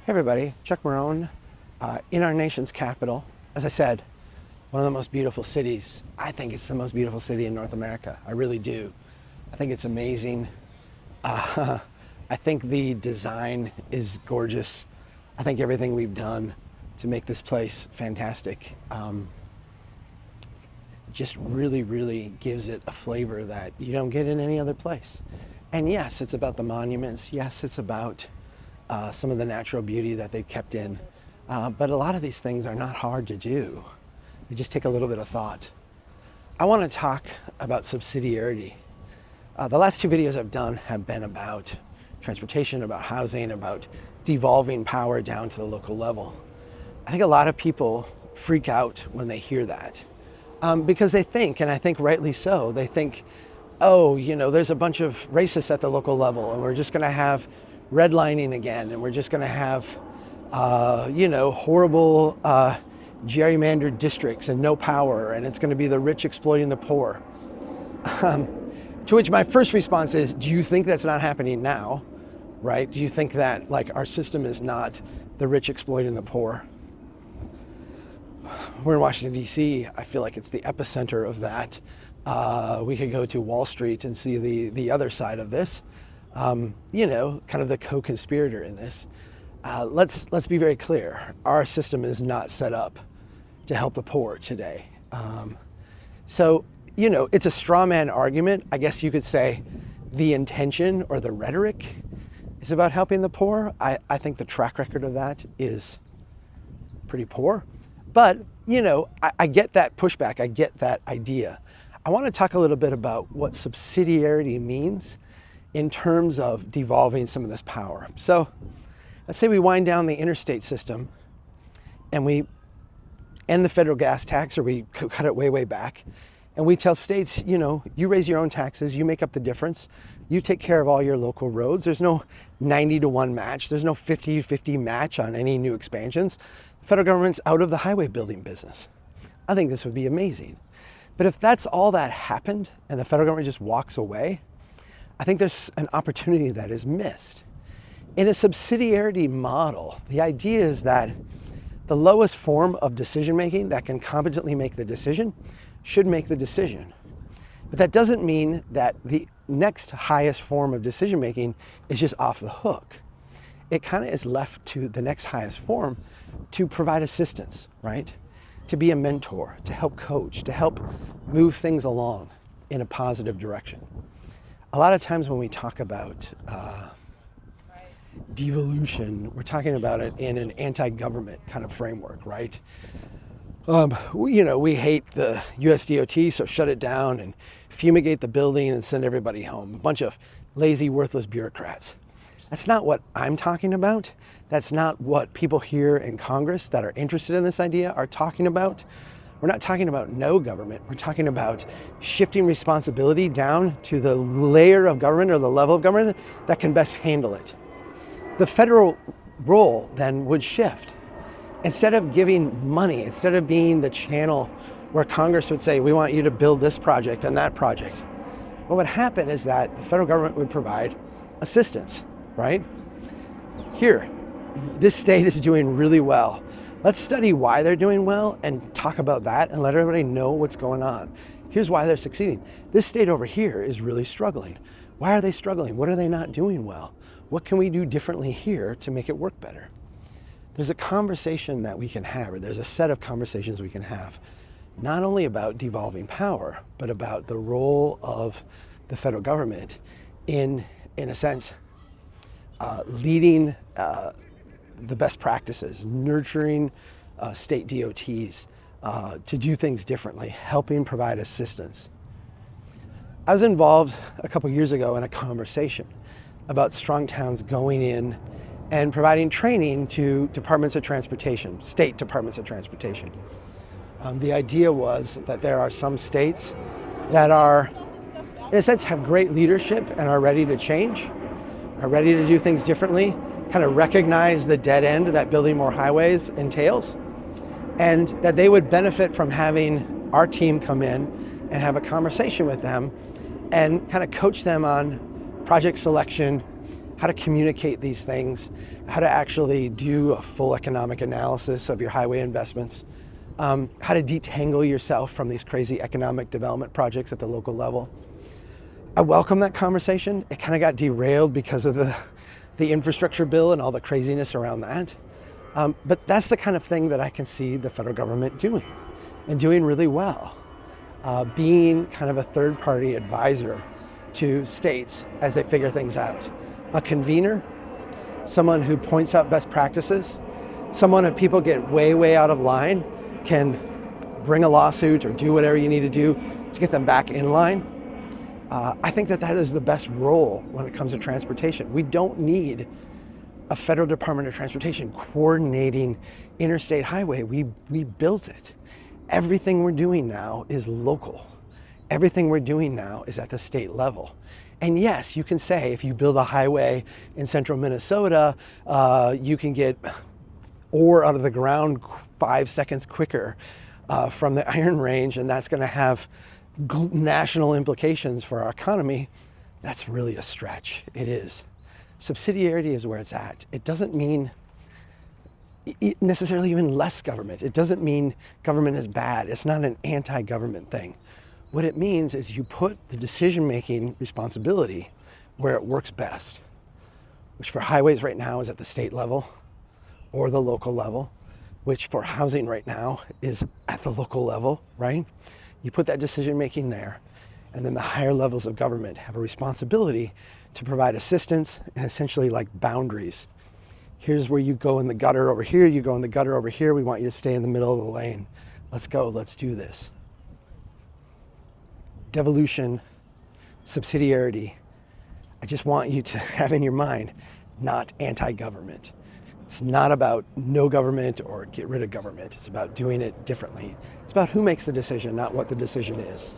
Hey everybody, Chuck Marone in our nation's capital. As I said, one of the most beautiful cities. I think it's the most beautiful city in North America. I really do. I think it's amazing. I think the design is gorgeous. I think everything we've done to make this place fantastic just really gives it a flavor that you don't get in any other place. And yes, it's about the monuments. Yes, it's about some of the natural beauty that they've kept in. But a lot of these things are not hard to do. They just take a little bit of thought. I want to talk about subsidiarity. The last two videos I've done have been about transportation, about housing, about devolving power down to the local level. I think a lot of people freak out when they hear that because they think, and I think rightly so, they think, oh, you know, there's a bunch of racists at the local level and we're just going to have redlining again, and we're just going to have, horrible gerrymandered districts and no power, and it's going to be the rich exploiting the poor. To which my first response is, do you think that's not happening now, right? Do you think that our system is not the rich exploiting the poor? We're in Washington, D.C. I feel like it's the epicenter of that. We could go to Wall Street and see the other side of this. Kind of the co-conspirator in this. Let's be very clear. Our system is not set up to help the poor today. It's a straw man argument. I guess you could say the intention or the rhetoric is about helping the poor. I think the track record of that is pretty poor. But, I get that pushback. I get that idea. I want to talk a little bit about what subsidiarity means in terms of devolving some of this power. So let's say we wind down the interstate system and we end the federal gas tax, or we cut it way back, and we tell states, you raise your own taxes, you make up the difference, you take care of all your local roads. There's no 90-to-1 match. There's no 50-50 match on any new expansions. The federal government's out of the highway building business. I think this would be amazing. But if that's all that happened and the federal government just walks away, I think there's an opportunity that is missed. In a subsidiarity model, the idea is that the lowest form of decision making that can competently make the decision should make the decision. But that doesn't mean that the next highest form of decision making is just off the hook. It kind of is left to the next highest form to provide assistance, right? To be a mentor, to help coach, to help move things along in a positive direction. A lot of times when we talk about devolution, we're talking about it in an anti-government kind of framework, right? We hate the US DOT, so shut it down and fumigate the building and send everybody home. A bunch of lazy, worthless bureaucrats. That's not what I'm talking about. That's not what people here in Congress that are interested in this idea are talking about. We're not talking about no government. We're talking about shifting responsibility down to the layer of government or the level of government that can best handle it. The federal role then would shift. Instead of giving money, instead of being the channel where Congress would say, we want you to build this project and that project, what would happen is that the federal government would provide assistance, right? Here, this state is doing really well. Let's study why they're doing well and talk about that and let everybody know what's going on. Here's why they're succeeding. This state over here is really struggling. Why are they struggling? What are they not doing well? What can we do differently here to make it work better? There's a conversation that we can have, or there's a set of conversations we can have, not only about devolving power, but about the role of the federal government in a sense, leading the best practices, nurturing state DOTs to do things differently, helping provide assistance. I was involved a couple years ago in a conversation about strong towns going in and providing training to departments of transportation, state departments of transportation. The idea was that there are some states that are, in a sense, have great leadership and are ready to change, are ready to do things differently, kind of recognize the dead end that building more highways entails, and that they would benefit from having our team come in and have a conversation with them and kind of coach them on project selection, how to communicate these things, how to actually do a full economic analysis of your highway investments, how to detangle yourself from these crazy economic development projects at the local level. I welcome that conversation. It kind of got derailed because of the infrastructure bill and all the craziness around that. But that's the kind of thing that I can see the federal government doing, and doing really well. Being kind of a third-party advisor to states as they figure things out. A convener, someone who points out best practices, someone if people get way out of line can bring a lawsuit or do whatever you need to do to get them back in line. I think that is the best role when it comes to transportation. We don't need a federal Department of Transportation coordinating interstate highway. We built it. Everything we're doing now is local. Everything we're doing now is at the state level. And yes, you can say if you build a highway in central Minnesota, you can get ore out of the ground 5 seconds quicker from the Iron Range, and that's going to have national implications for our economy. That's really a stretch. It is. Subsidiarity is where it's at. It doesn't mean necessarily even less government. It doesn't mean government is bad. It's not an anti-government thing. What it means is you put the decision-making responsibility where it works best, which for highways right now is at the state level or the local level, which for housing right now is at the local level, right? You put that decision-making there, and then the higher levels of government have a responsibility to provide assistance and essentially like boundaries. Here's where you go in the gutter over here, you go in the gutter over here, we want you to stay in the middle of the lane. Let's go, let's do this. Devolution, subsidiarity, I just want you to have in your mind, not anti-government. It's not about no government or get rid of government. It's about doing it differently. It's about who makes the decision, not what the decision is.